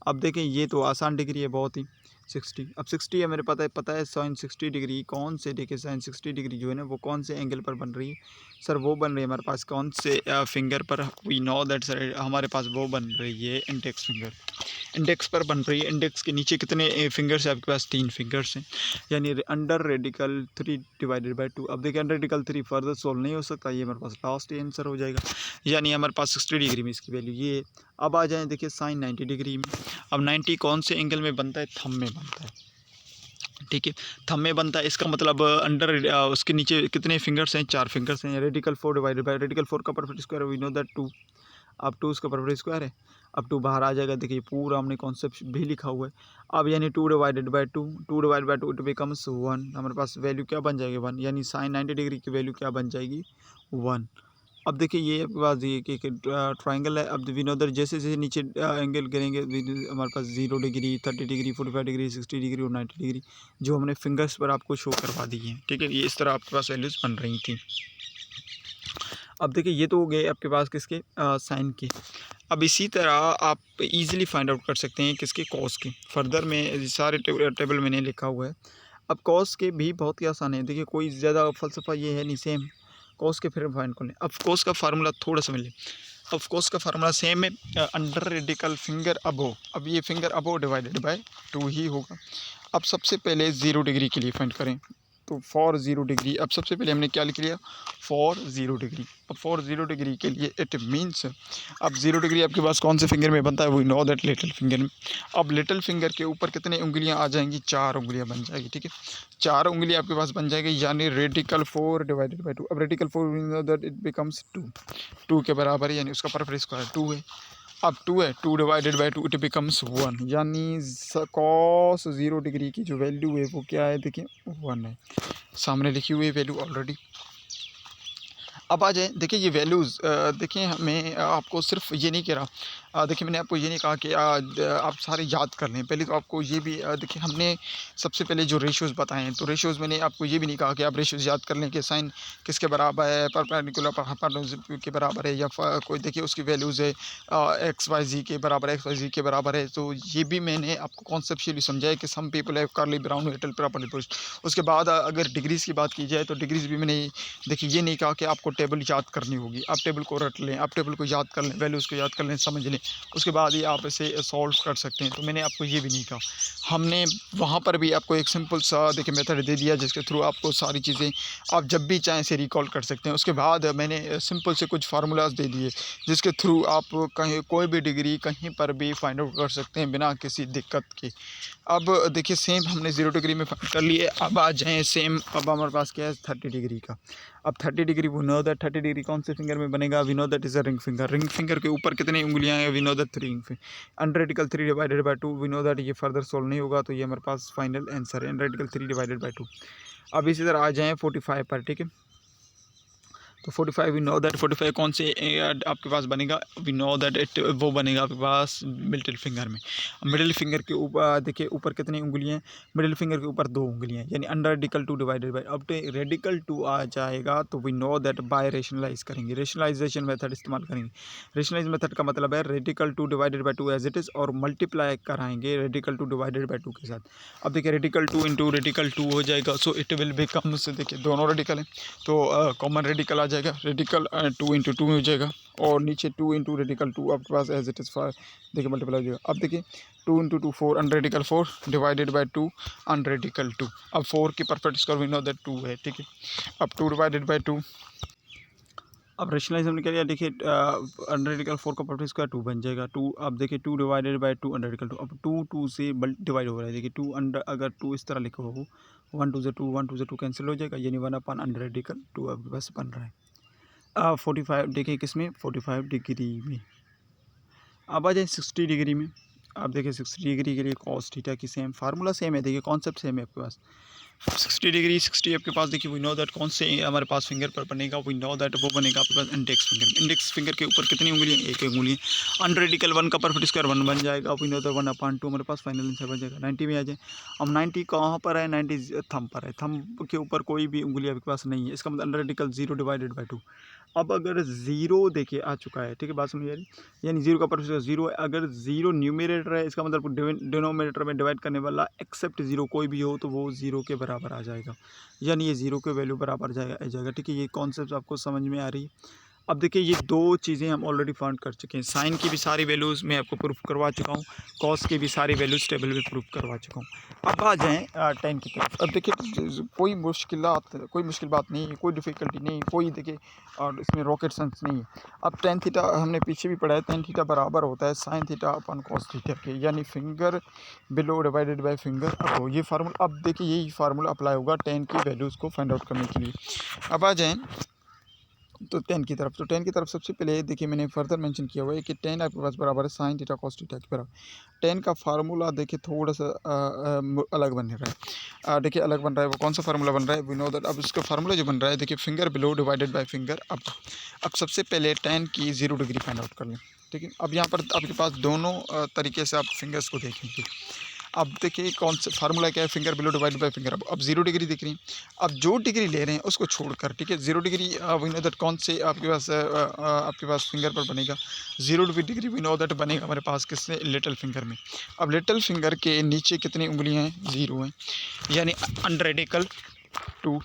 अब देखें ये तो आसान डिग्री है बहुत ही, 60। अब 60 है मेरे पता है साइन 60 डिग्री कौन से, देखिए साइन 60 डिग्री जो है ना वो कौन से एंगल पर बन रही है सर, वो बन रही है हमारे पास कौन से फिंगर पर, वी नो दैट सर हमारे पास वो बन रही है इंडेक्स फिंगर, इंडेक्स पर बन रही है। इंडेक्स के नीचे कितने फिंगर्स है आपके पास, 3 फिंगर्स हैं, यानी अंडर रेडिकल 3 डिवाइडेड बाई 2। अब देखिए अंडर रेडिकल 3 फर्दर सोल्व नहीं हो सकता, ये हमारे पास लास्ट आंसर हो जाएगा, यानी हमारे पास 60 डिग्री में इसकी वैल्यू ये है। अब आ जाएँ देखिए साइन 90 डिग्री में। अब 90 कौन से एंगल में बनता है, थंब में बनता है, ठीक है, थंब में बनता है। इसका मतलब अंडर उसके नीचे कितने फिंगर्स हैं, 4 फिंगर्स हैं। रेडिकल 4 डिवाइडेड बाई रेडिकल 4 का perfect square we know that 2। अब 2 उसका परफेक्ट स्क्वायर है, अब 2 बाहर आ जाएगा, देखिए पूरा हमने कॉन्सेप्ट भी लिखा हुआ है। अब यानी 2 divided by 2, 2 divided by 2 it becomes 1, हमारे पास वैल्यू क्या बन जाएगी 1, यानी साइन 90 डिग्री की वैल्यू क्या बन जाएगी 1। अब देखिए ये आपके पास ये कि ट्राइंगल है। अब वी नो दैट जैसे जैसे नीचे एंगल करेंगे हमारे पास 0 डिग्री 30 डिग्री 45 डिग्री 60 डिग्री और 90 डिग्री जो हमने फिंगर्स पर आपको शो करवा दी है, ठीक है, ये इस तरह आपके पास वैल्यूज़ बन रही थी। अब देखिए ये तो हो गए आपके पास किसके, साइन के। अब इसी तरह आप इजीली फाइंड आउट कर सकते हैं किसके, कॉस के। फर्दर में सारे टेबल मैंने लिखा हुआ है। अब कॉस के भी बहुत ही आसान है, देखिए कोई ज़्यादा फ़लसफ़ा ये है नहीं, सेम कॉस के फिर फाइंड कर लें। अब कॉस का फार्मूला थोड़ा सा मिले, अब कॉस का फार्मूला सेम है, अंडर रेडिकल फिंगर अबो, अब ये फिंगर अबो डिवाइडेड बाय 2 ही होगा। अब सबसे पहले 0 डिग्री के लिए फाइंड करें, तो फॉर 0 डिग्री, अब सबसे पहले हमने क्या लिख लिया, फॉर 0 डिग्री। अब फॉर 0 डिग्री के लिए इट मीन्स, अब 0 डिग्री आपके पास कौन से फिंगर में बनता है, we know that little finger में। अब लिटिल फिंगर के ऊपर कितने उंगलियां आ जाएंगी, 4 उंगलियां बन जाएगी, ठीक है, 4 उंगलियां आपके पास बन जाएगी, यानी रेडिकल 4 डिवाइडेड बाई 2। अब radical 4 we know that it becomes 2 के बराबर है, यानी उसका परफेक्ट स्क्वायर 2 है। अब 2 है, 2 डिवाइडेड बाई 2 इट बिकम्स 1, यानी कॉस 0 डिग्री की जो वैल्यू है वो क्या है, देखिए 1 है, सामने लिखी हुई वैल्यू ऑलरेडी। अब आ जाए देखिए ये वैल्यूज़, देखिए मैं आपको सिर्फ ये नहीं कह रहा, देखिए मैंने आपको ये नहीं कहा कि आप सारे याद कर लें। पहले तो आपको ये भी देखिए हमने सबसे पहले जो रेशियोज़ बताए हैं, तो रेशियोज़ मैंने आपको ये भी नहीं कहा कि आप रेशियोज़ याद कर लें कि साइन किसके बराबर है, परपेंडिकुलर हाइपोटेन्यूज के बराबर है, या कोई देखिए उसकी वैल्यूज़ है एक्स वाई जी के बराबर, एक्स वाई जी के बराबर है। तो ये भी मैंने आपको कॉन्सेप्चुअली समझाया कि some people have curly brown metal properly pushed. उसके बाद अगर डिग्रीज़ की बात की जाए तो डिग्रीज़ भी मैंने देखिए ये नहीं कहा कि आपको टेबल याद करनी होगी, आप टेबल को रट लें, आप टेबल को याद कर लें, वैल्यूज़ को याद कर लें, समझ लें, उसके बाद ही आप इसे सॉल्व कर सकते हैं। तो मैंने आपको ये भी नहीं कहा, हमने वहाँ पर भी आपको एक सिंपल सा देखिए मेथड दे दिया जिसके थ्रू आपको सारी चीज़ें आप जब भी चाहें से रिकॉल कर सकते हैं। उसके बाद मैंने सिंपल से कुछ फार्मूलाज दे दिए जिसके थ्रू आप कहीं कोई भी डिग्री कहीं पर भी फाइंड आउट कर सकते हैं बिना किसी दिक्कत के। अब देखिए सेम हमने 0 डिग्री में फाइंड कर लिए। अब आ जाएँ सेम, अब हमारे पास क्या है 30 डिग्री का। अब 30 degree we know that 30 degree कौन से फिंगर में बनेगा, we know that is a ring finger. Ring finger के ऊपर कितनी उंगलियां हैं, we know that 3 ring finger. Under radical 3 divided by 2 we know that ये फर्दर सोल्व नहीं होगा, तो ये हमारे पास फाइनल आंसर है, अंडर रेडिकल 3 डिवाइडेड बाई 2। अब इसी तरह आ जाएँ 45 पर, ठीक है, तो 45 वी नो दैट 45 कौन से आपके पास बनेगा, वी नो दैट इट वो बनेगा आपके पास मिडिल फिंगर में। मिडिल फिंगर के ऊपर देखिए ऊपर कितनी उंगलियां हैं, मिडिल फिंगर के ऊपर 2 उंगलियां हैं, यानी अंडर रेडिकल 2 डिवाइडेड बाई, अब रेडिकल 2 आ जाएगा तो we know that by rationalise करेंगे, रेशनलाइजेशन मेथड इस्तेमाल करेंगे। रेशनलाइज मेथड का मतलब है radical 2 divided by 2 as it is और मल्टीप्लाई कराएंगे रेडिकल 2 डिवाइडेड बाई 2 के साथ। अब देखिए रेडिकल 2 इंटू रेडिकल 2 हो जाएगा, सो इट विल बिकम्स, देखिए दोनों रेडिकल हैं तो कॉमन रेडिकल आ जाएगा, रेडिकल 2 × 2 में हो जाएगा और नीचे 2 × रेडिकल 2 आपके पास एज इट इज़ 5 देखिए मल्टीप्लाई हो जाएगा। अब देखिए 2 × 2 4 अनरेडिकल 4 डिवाइडेड बाई 2 अनरेडिकल 2। अब 4 की perfect square we know that 2 है, ठीक है। अब 2 डिवाइडेड बाई 2, अब रेशनलाइज हमने क्या किया, देखिए अनरेडिकल 4 का परफेक्ट स्क्वायर 2 बन जाएगा 2। अब देखिए 2 डिवाइडेड बाई 2 अनरेडिकल 2, अब 2 2 से डिवाइड हो रहा है, देखिए 2 अंडर, अगर 2 इस तरह लिखा हो 1 2 से 2 1 2 से 2 कैंसिल हो जाएगा, यानी 1 अनरेडिकल 2 आपके पास बन रहा है। 45 देखिए किस में, 45 डिग्री में। अब आ जाए 60 डिग्री में। आप देखिए 60 डिग्री के लिए कॉस थीटा की सेम फार्मूला सेम है, देखिए कॉन्सेप्ट सेम है आपके पास। 60 डिग्री 60 आपके पास देखिए वी नो दैट कौन से हमारे पास फिंगर पर बनेगा, वी नो दैट वो बनेगा आपके पास इंडेक्स फिंगर। इंडेक्स फिंगर के ऊपर कितनी उंगलियां, एक उंगली। अनरेडिकल 1 का परफेक्ट स्क्वायर 1 बन जाएगा, वी नो दैट 1/2 हमारे पास फाइनल आंसर बन जाएगा। 90 में आ जाए। अब 90 कहाँ पर है, 90 थंब पर है, थंब के ऊपर कोई भी उंगली आपके पास नहीं है, इसका मतलब अनरेडिकल 0 डिवाइडेड बाई 2। अब अगर 0 देखिए आ चुका है, ठीक है, बात समझिए, यानी 0 का परफेक्ट 0 है, अगर 0 न्यूमरेटर है इसका मतलब डिनोमिनेटर में डिवाइड करने वाला एक्सेप्ट 0 कोई भी हो तो वो 0 के बराबर आ जाएगा, यानी ये 0 के वैल्यू बराबर आ जाएगा, ठीक है। ये कॉन्सेप्ट आपको समझ में आ रही है। अब देखिए ये दो चीज़ें हम ऑलरेडी फाइंड कर चुके हैं, साइन की भी सारी वैल्यूज़ मैं आपको प्रूफ करवा चुका हूँ, कॉस की भी सारी वैल्यूज़ टेबल में प्रूफ करवा चुका हूँ। अब आ जाएँ 10 की तरफ। अब देखिए कोई मुश्किल बात नहीं है, कोई डिफ़िकल्टी नहीं, कोई देखिए और इसमें रॉकेट साइंस नहीं है। अब टेन थीटा हमने पीछे भी पढ़ा है, टेन थीटा बराबर होता है sine theta upon cos theta के, यानी finger below divided by finger above. ये फार्मूला, अब देखिए यही फार्मूला अप्लाई होगा टेन की वैल्यूज़ को फाइंड आउट करने के लिए। अब आ जाएँ तो 10 की तरफ, तो 10 की तरफ सबसे पहले देखिए मैंने फर्दर मेंशन किया हुआ है कि 10 आपके पास बराबर है साइन थीटा कॉस थीटा के बराबर। 10 का फार्मूला देखिए थोड़ा सा अलग बन रहा है, देखिए अलग बन रहा है। वो कौन सा फार्मूला बन रहा है, वी नो दैट। अब इसका फार्मूला जो बन रहा है देखिए finger below divided by finger up. अब सबसे पहले 10 की 0 डिग्री फाइंड आउट कर लें, ठीक है। अब यहाँ पर आपके पास दोनों तरीके से आप फिंगर्स को देखेंगे। अब देखिए कौन सा फार्मूला क्या है, finger below divided by finger. अब 0 डिग्री दिख रही है, अब जो डिग्री ले रहे हैं उसको छोड़कर, ठीक है, 0 डिग्री वी नो दैट कौन से आपके पास फिंगर पर बनेगा, 0 डिग्री वी नो दैट बनेगा हमारे पास किससे, लिटिल फिंगर में। अब लिटिल फिंगर के नीचे कितनी उंगलियां हैं, 0 हैं, यानी अनरेडिकल 2।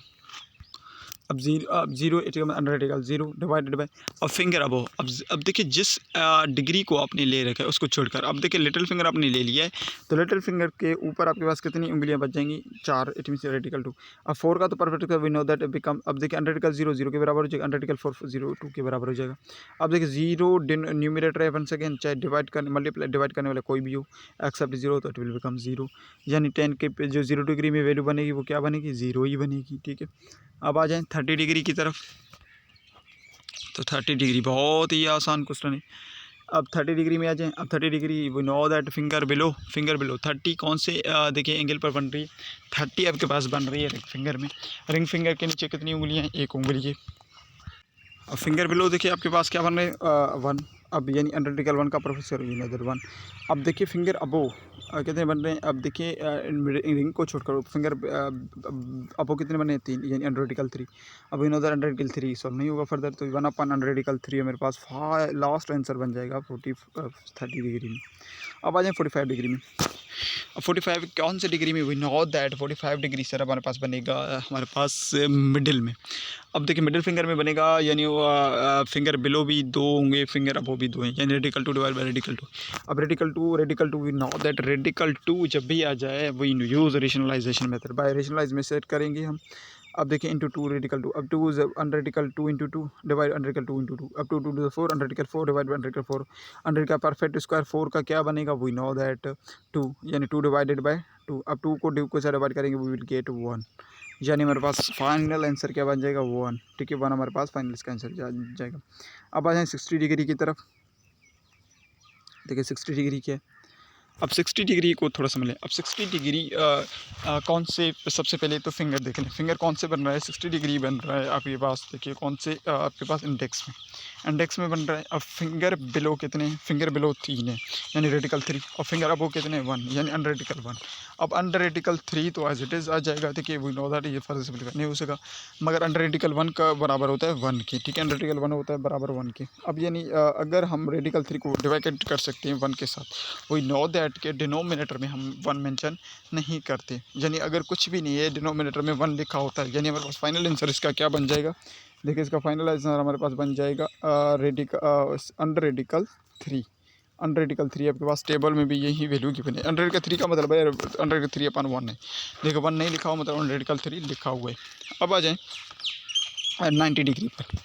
अब 0 अनरेडिकल 0 डिवाइडेड बाय, अब फिंगर अब देखिए जिस डिग्री को आपने ले रखा है उसको छोड़कर, अब देखिए लिटिल फिंगर आपने ले लिया है, तो लिटिल फिंगर के ऊपर आपके पास कितनी उंगलियां बच जाएंगी, 4, इट मीन्स रेडिकल 2। अब 4 का तो perfect we know that become, अब देखिए अनरेडिकल 0 0 के बराबर हो जाएगा, अनरेडिकल 4 0 2 के बराबर हो जाएगा। अब देखिए 0 न्यूमिनेटर है, वन सेकेंड, चाहे डिवाइड करने वाला कोई भी हो एक्सेप्ट 0, तो इट विल बिकम 0, यानी 10 के जो 0 डिग्री में वैल्यू बनेगी वो क्या बनेगी, 0 ही बनेगी, ठीक है। अब आ जाएं 30 डिग्री की तरफ, तो 30 डिग्री बहुत ही आसान क्वेश्चन है। अब 30 डिग्री में आ जाएं। अब 30 degree we know that finger below 30 कौन से देखिए एंगल पर बन रही है, 30 आपके पास बन रही है रिंग फिंगर में। रिंग फिंगर के नीचे कितनी उंगलियां हैं, एक उंगली है। अब फिंगर बिलो देखिए आपके पास क्या बन रहे हैं, 1। अब यानी अनरेडिकल 1 का प्रोफेसर यूनिदर 1। अब देखिए फिंगर अबो कितने बन रहे हैं, अब देखिए रिंग को छोड़कर फिंगर अबो कितने बने हैं, 3, यानी अनरेडिकल 3। अब यूनिदर अनरेडिकल 3 सॉल्व नहीं होगा फर्दर, तो 1 अनरेडिकल 3 मेरे पास लास्ट आंसर बन जाएगा 30 डिग्री में। अब आ जाए 45 डिग्री में। अब 45 कौन से डिग्री में, we know that 45 degree sir हमारे पास बनेगा हमारे पास मिडिल में। अब देखिए मिडिल फिंगर में बनेगा, यानी फिंगर बिलो भी 2 होंगे, फिंगर अबो भी 2 हैं, यानी रेडिकल 2 डिवाइड बाय रेडिकल 2। अब radical 2 we know that radical 2 जब भी आ जाए we use rationalisation method, by rationalise method करेंगे हम। अब देखिए इंटू 2 रेडिकल 2, अब 2 इज अनरेडिकल 2 इंटू 2 डिवाइड अनरेडिकल 2 इंटू 2, अब 2 2 4 अनरेडिकल 4 डिवाइड बाय अनरेडिकल 4। अनरेडिकल परफेक्ट स्क्वायर 4 का क्या बनेगा, वी नो दैट 2, यानी 2 डिवाइडेड बाय 2। अब 2 को से डिवाइड करेंगे वी विल गेट 1, यानी हमारे पास फाइनल आंसर क्या बन जाएगा, 1, ठीक है। 1 हमारे पास फाइनल इसका आंसर जाएगा। अब आ जाए 60 डिग्री की तरफ। देखिए 60 डिग्री क्या है, अब 60 डिग्री को थोड़ा समझ लें। अब 60 डिग्री कौन से, सबसे पहले तो फिंगर देख लें, फिंगर कौन से बन रहा है, 60 डिग्री बन रहा है आपके पास, देखिए कौन से आपके पास इंडेक्स में बन रहा है। अब फिंगर बिलो कितने हैं, फिंगर बिलो 3 है, यानी रेडिकल 3। और फिंगर अबो कितने, 1, यानी अनरेडिकल 1। अब अनरेडिकल 3 तो एज इट इज़ आ जाएगा, देखिए वी नो दैट ये फर्ज सिंपलीफाई नहीं हो सका, मगर अनरेडिकल 1 का बराबर होता है 1 के, ठीक है, अनरेडिकल 1 होता है बराबर 1 के। अब यानी अगर हम रेडिकल 3 को डिवाइड कर सकते हैं 1 के साथ, वी नो दैट के डिनोमिनेटर में हम 1 मेंशन नहीं करते, यानी अगर कुछ भी नहीं है डिनोमिनेटर में 1 लिखा होता है, यानी हमारे पास फाइनल आंसर इसका क्या बन जाएगा, देखिए इसका फाइनल आंसर हमारे पास बन जाएगा अंडर रेडिकल 3। अंडर रेडिकल 3 आपके पास टेबल में भी यही वैल्यू गिवन है। अंडर रेडिकल 3 का मतलब है अंडर रेडिकल 3/1 है। देखो 1 नहीं लिखा हुआ, मतलब अंडर रेडिकल 3 लिखा हुआ है। अब आ जाएँ 90 डिग्री पर।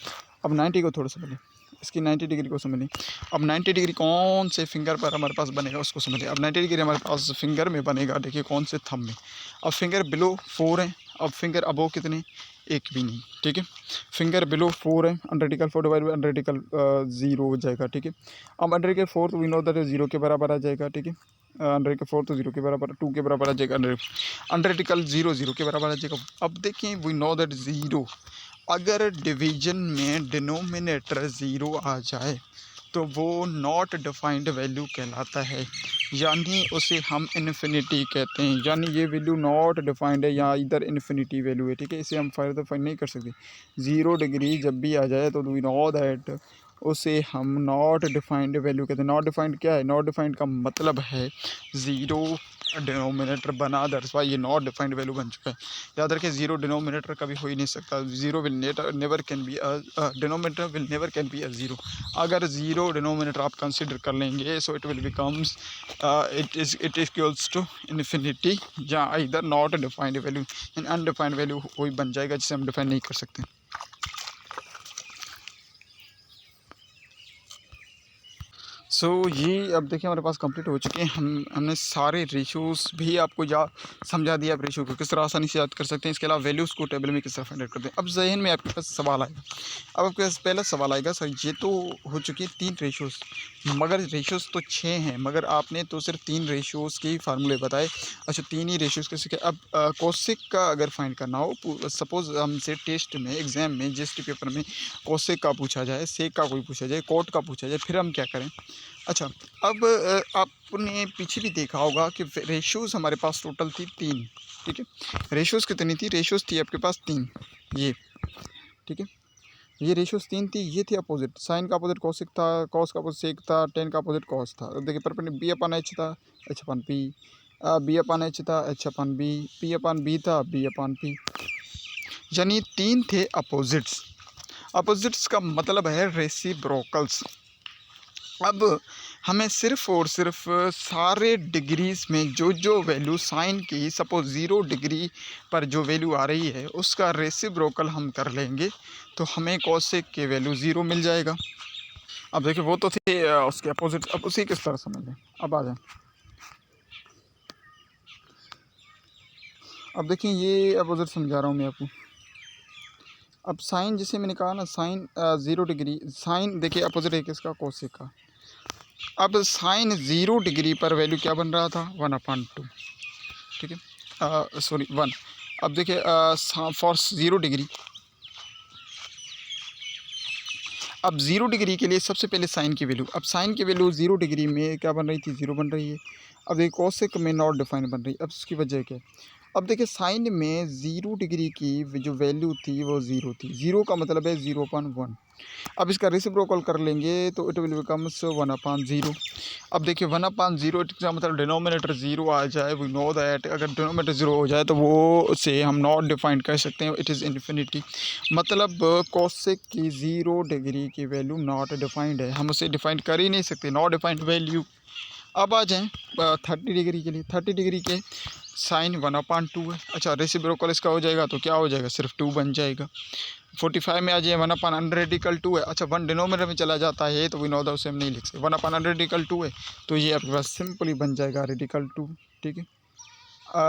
अब 90 को थोड़ा सा समझें, इसकी 90 डिग्री को समझें। अब 90 डिग्री कौन से फिंगर पर हमारे पास बनेगा उसको समझें। अब 90 डिग्री हमारे पास फिंगर में बनेगा, देखिए कौन से थंब में। अब फिंगर बिलो 4 है, अब फिंगर अबो कितने, एक भी नहीं, ठीक है। फिंगर बिलो 4 है, under radical 4 divide by under radical 0 हो जाएगा, ठीक है। अब अंडर रेडिकल 4 तो वी नो दैट 0 के बराबर आ जाएगा, ठीक है। अंडर रेडिकल 4 तो 0 के बराबर, 2 के बराबर आ जाएगा। अंडर रेडिकल 0 के बराबर आ जाएगा। अब देखिए वी नो दैट 0, अगर डिवीजन में डिनोमिनेटर 0 आ जाए तो वो नॉट डिफाइंड वैल्यू कहलाता है, यानी उसे हम इन्फिनिटी कहते हैं। यानी ये वैल्यू नॉट डिफाइंड है या इधर इन्फिनिटी वैल्यू है, ठीक है। इसे हम फर्दर फाइंड नहीं कर सकते। 0 डिग्री जब भी आ जाए तो वी नो दैट उसे हम नॉट डिफाइंड वैल्यू कहते हैं। नॉट डिफाइंड क्या है, नॉट डिफाइंड का मतलब है 0 डिनोमिनेटर बना, दैट्स व्हाई ये नॉट डिफाइंड वैल्यू बन चुका है। याद रखें 0 डिनोमिनेटर कभी हो ही नहीं सकता। 0 will never can be denominator will never can be 0। अगर 0 डिनोमिनेटर आप कंसिडर कर लेंगे so it will becomes it equals to infinity या इधर not defined value and undefined value कोई बन जाएगा जिसे हम डिफाइन नहीं कर सकते। ये अब देखिए हमारे पास कंप्लीट हो चुके हैं। हमने सारे रेशियोज़ भी आपको समझा दिया। आप रेशियो को किस तरह आसानी से याद कर सकते हैं, इसके अलावा वैल्यूज़ को टेबल में किस तरह फाइंड आउट करते हैं। अब जहन में आपके पास सवाल आएगा। अब आपके पास पहला सवाल आएगा, सर ये तो हो चुकी है 3 रेशियोज़, मगर रेशियोज़ तो 6 हैं, मगर आपने तो सिर्फ 3 रेशियोज़ के ही फार्मूले बताए। अच्छा 3 ही रेशियोज़ कैसे क्या। अब कोसेक का अगर फाइंड करना हो, सपोज़ हमसे टेस्ट में, एग्ज़ाम में, जीएसटी पेपर में कोसेक का पूछा जाए, सेक का कोई पूछा जाए, कोट का पूछा जाए, फिर हम क्या करें। अच्छा अब आपने पीछे भी देखा होगा कि रेशियोज़ हमारे पास टोटल थी 3, ठीक है। रेशियोज़ कितनी थी, रेशियोज़ थी आपके पास 3, ये ठीक है। ये रेशियोज़ 3 थी, ये थी अपोजिट। साइन का अपोजिट कोसेक था, कॉस का अपोजिट सेक था, टेन का अपोजिट कॉस था। अब देखिए परपेंडिकुलर बी अपन एच था, एच अपन पी, बी अपन एच था, एच अपन बी, पी अपन बी था, बी अपन पी, यानी 3 थे अपोजिट्स। अपोजिट्स का मतलब है रेसिप्रोकल्स। अब हमें सिर्फ़ और सिर्फ सारे डिग्रीज़ में जो वैल्यू साइन की, सपोज़ 0 डिग्री पर जो वैल्यू आ रही है उसका रेसिप्रोकल हम कर लेंगे तो हमें कोसेक के वैल्यू 0 मिल जाएगा। अब देखिए वो तो थे उसके अपोजिट। अब उसी किस तरह समझ लें। अब आ जाए, अब देखिए ये अपोजिट समझा रहा हूँ मैं आपको। अब साइन जिसे मैंने कहा ना, साइन 0 डिग्री, साइन देखिए अपोजिट है किसका, कोसेक का। अब साइन 0 डिग्री पर वैल्यू क्या बन रहा था, 1/2, ठीक है, सॉरी 1। अब देखिए फॉर 0 डिग्री, अब 0 डिग्री के लिए सबसे पहले साइन की वैल्यू, अब साइन की वैल्यू 0 डिग्री में क्या बन रही थी, 0 बन रही है। अब देखिए कोसेक में नॉट डिफाइन बन रही है। अब इसकी वजह क्या है, अब देखिए साइन में 0 डिग्री की जो वैल्यू थी वो 0 थी। 0 का मतलब है 0/1। अब इसका रेसिप्रोकल कर लेंगे तो इट विल बिकम्स 1/0। अब देखिए 1/0 इसका मतलब डिनोमिनेटर 0 आ जाए, वी नो दैट अगर डिनोमिनेटर 0 हो जाए तो वो से हम नॉट डिफाइंड कर सकते हैं, इट इज़ इन्फिनिटी। मतलब कोसेक की 0 डिग्री की वैल्यू नॉट डिफाइंड है, हम उसे डिफाइंड कर ही नहीं सकते, नॉट डिफाइंड वैल्यू। अब आ जाएँ 30 डिग्री के लिए। 30 डिग्री के साइन 1/2 है। अच्छा रेसिप्रोकल इसका हो जाएगा तो क्या हो जाएगा, सिर्फ 2 बन जाएगा। 45 में आ जाए 1/100 है। अच्छा 1 डिनोमिनेटर में चला जाता है तो वी नो दैट उसे हम नहीं लिख सकते। 1/100 है तो ये आपके पास सिंपली बन जाएगा रेडिकल 2, ठीक है।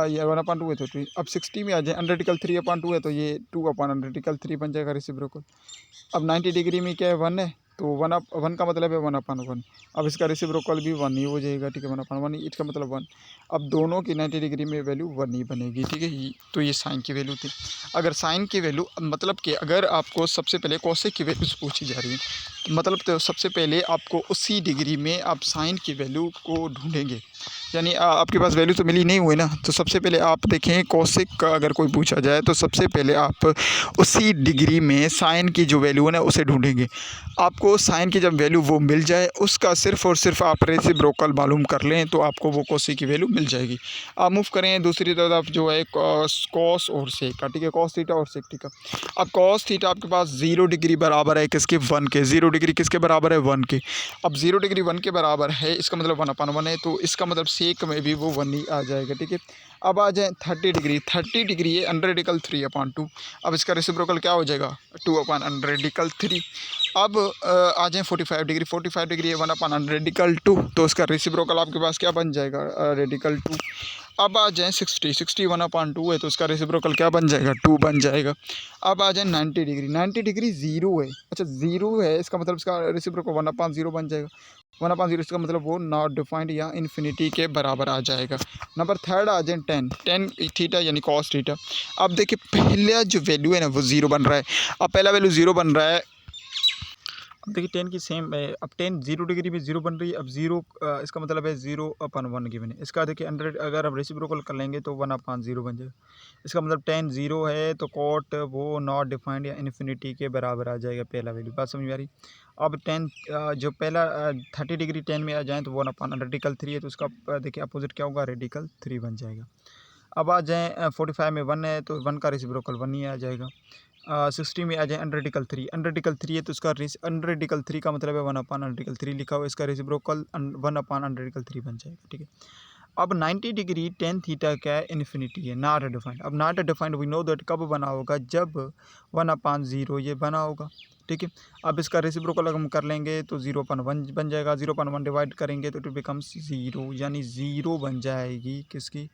ये 1/2 है तो 2। अब 60 में आ जाए, अनरेडिकल 3/2 है तो ये 2/3 बन जाएगा रेसिप्रोकल। अब 90 डिग्री में क्या है, 1 है तो 1 का मतलब है 1/1। अब इसका रेसिप्रोकल भी 1 ही हो जाएगा, ठीक है, 1/1 इसका मतलब 1। अब दोनों की 90 डिग्री में वैल्यू 1 ही बनेगी, ठीक है। तो ये साइन की वैल्यू थी। अगर साइन की वैल्यू मतलब कि अगर आपको सबसे पहले कोसेक की वैल्यूज़ पूछी जा रही है तो मतलब तो सबसे पहले आपको उसी डिग्री में आप साइन की वैल्यू को ढूंढेंगे। यानी आपके पास वैल्यू तो मिली नहीं हुई ना, तो सबसे पहले आप देखें कोसेक का अगर कोई पूछा जाए तो सबसे पहले आप उसी डिग्री में साइन की जो वैल्यू है ना उसे ढूंढेंगे। आपको साइन की जब वैल्यू वो मिल जाए उसका सिर्फ और सिर्फ आप रेसिप्रोकल मालूम कर लें तो आपको वो कोसेक की वैल्यू मिल जाएगी। आप मूव करें दूसरी तरफ जो है कॉस और सेक का, ठीक है, कॉस थीटा और सेक थीटा। अब कॉस थीटा आपके पास 0 डिग्री बराबर है किसके, 1 के। 0 डिग्री किसके बराबर है, 1 के। अब 0 डिग्री 1 के बराबर है, इसका मतलब 1/1 है, तो इसका मतलब सेक में भी वो 1 ही आ जाएगा, ठीक है। अब आ जाए 30 डिग्री। 30 डिग्री है अंडर 3/2। अब इसका रेसिप्रोकल क्या हो जाएगा, 2/3। अब आ जाए 45 डिग्री। 45 डिग्री है 1/2, तो इसका रेसिप्रोकल आपके पास क्या बन जाएगा, रेडिकल 2। अब आ जाए 60 1/2 है, तो इसका रेसिप्रोकल क्या बन जाएगा, 2 बन जाएगा। अब आ जाए 90 डिग्री। 90 डिग्री 0 है, अच्छा 0 है, इसका मतलब इसका रेसिप्रोकल 1/0 बन जाएगा। 1/0 इसका मतलब वो नॉट डिफाइंड या इन्फिनिटी के बराबर आ जाएगा। नंबर थर्ड आ जाए 10 थीटा यानी कॉस थीटा। अब देखिए पहला जो वैल्यू है ना वो 0 बन रहा है। अब पहला वैल्यू 0 बन रहा है, अब देखिए 10 की सेम है। अब 10 0 डिग्री में 0 बन रही है। अब 0 इसका मतलब है 0/1 गिवन है। इसका देखिए 100 अगर हम रेसिप्रोकल कर लेंगे तो 1/0 बन जाएगा। इसका मतलब 10 0 है तो कॉट वो नॉट डिफाइंड या इन्फिनिटी के बराबर आ जाएगा पहला वैल्यू। बात समझ में आ रही। अब 10 जो पहला 30 डिग्री 10 में आ जाए तो 1/3 है, तो उसका देखिए अपोजिट क्या होगा, रेडिकल 3 बन जाएगा। अब आ जाए 45 में 1 है तो 1 का रेसिप्रोकल 1 ही आ जाएगा। 60 में आ जाए अंडर रेडिकल थ्री है, तो इसका अंडर रेडिकल 3 का मतलब है 1/3 लिखा हुआ है, इसका रेसिप्रोकल 1/3 बन जाएगा, ठीक है। अब 90 डिग्री 10 थीटा क्या है, इन्फिनिटी है, नॉट डिफाइंड। अब not defined we know that कब बना होगा, जब 1/0 ये बना होगा, ठीक है। अब इसका रेसिप्रोकल अगर हम कर लेंगे तो 0/1 बन जाएगा। 0/1 डिवाइड करेंगे तो इट बिकम्स 0, यानी 0 बन जाएगी किसकी,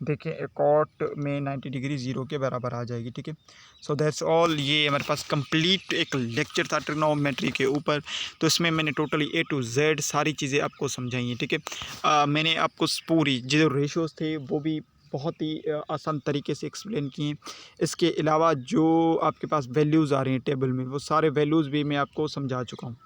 देखिए कॉट में 90 डिग्री 0 के बराबर आ जाएगी, ठीक है। So that's all. ये हमारे पास कंप्लीट एक लेक्चर था ट्रिग्नोमेट्री के ऊपर, तो इसमें मैंने टोटली A to Z सारी चीज़ें आपको समझाई हैं, ठीक है। मैंने आपको पूरी जो रेशियोज़ थे वो भी बहुत ही आसान तरीके से एक्सप्लेन किए। इसके अलावा जो आपके पास वैल्यूज़ आ रही हैं टेबल में, वो सारे वैल्यूज़ भी मैं आपको समझा चुका हूँ।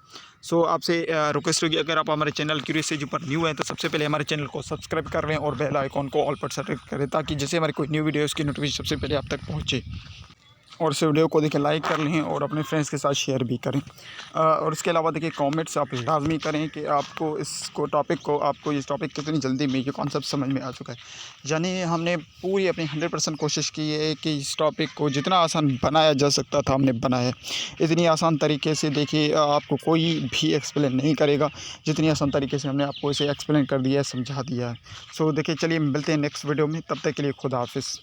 सो आपसे रिक्वेस्ट होगी, अगर आप हमारे चैनल क्यूरियस एजू पर न्यू हैं तो सबसे पहले हमारे चैनल को सब्सक्राइब कर लें और बेल आइकॉन को ऑल पर सेलेक्ट करें, ताकि जैसे हमारी कोई न्यू वीडियो उसकी नोटिफिकेशन सबसे पहले आप तक पहुँचे। और इस वीडियो को देखिए लाइक कर लें और अपने फ्रेंड्स के साथ शेयर भी करें। और इसके अलावा देखिए कमेंट्स आप लाजमी करें कि आपको इस टॉपिक कितनी जल्दी में ये कॉन्सेप्ट समझ में आ चुका है। यानी हमने पूरी अपनी 100% कोशिश की है कि इस टॉपिक को जितना आसान बनाया जा सकता था हमने बनाया है। इतनी आसान तरीके से देखिए आपको कोई भी एक्सप्लेन नहीं करेगा जितनी आसान तरीके से हमने आपको इसे एक्सप्लेन कर दिया है, समझा दिया है। सो देखिए चलिए मिलते हैं नेक्स्ट वीडियो में, तब तक के लिए खुदा हाफिज़।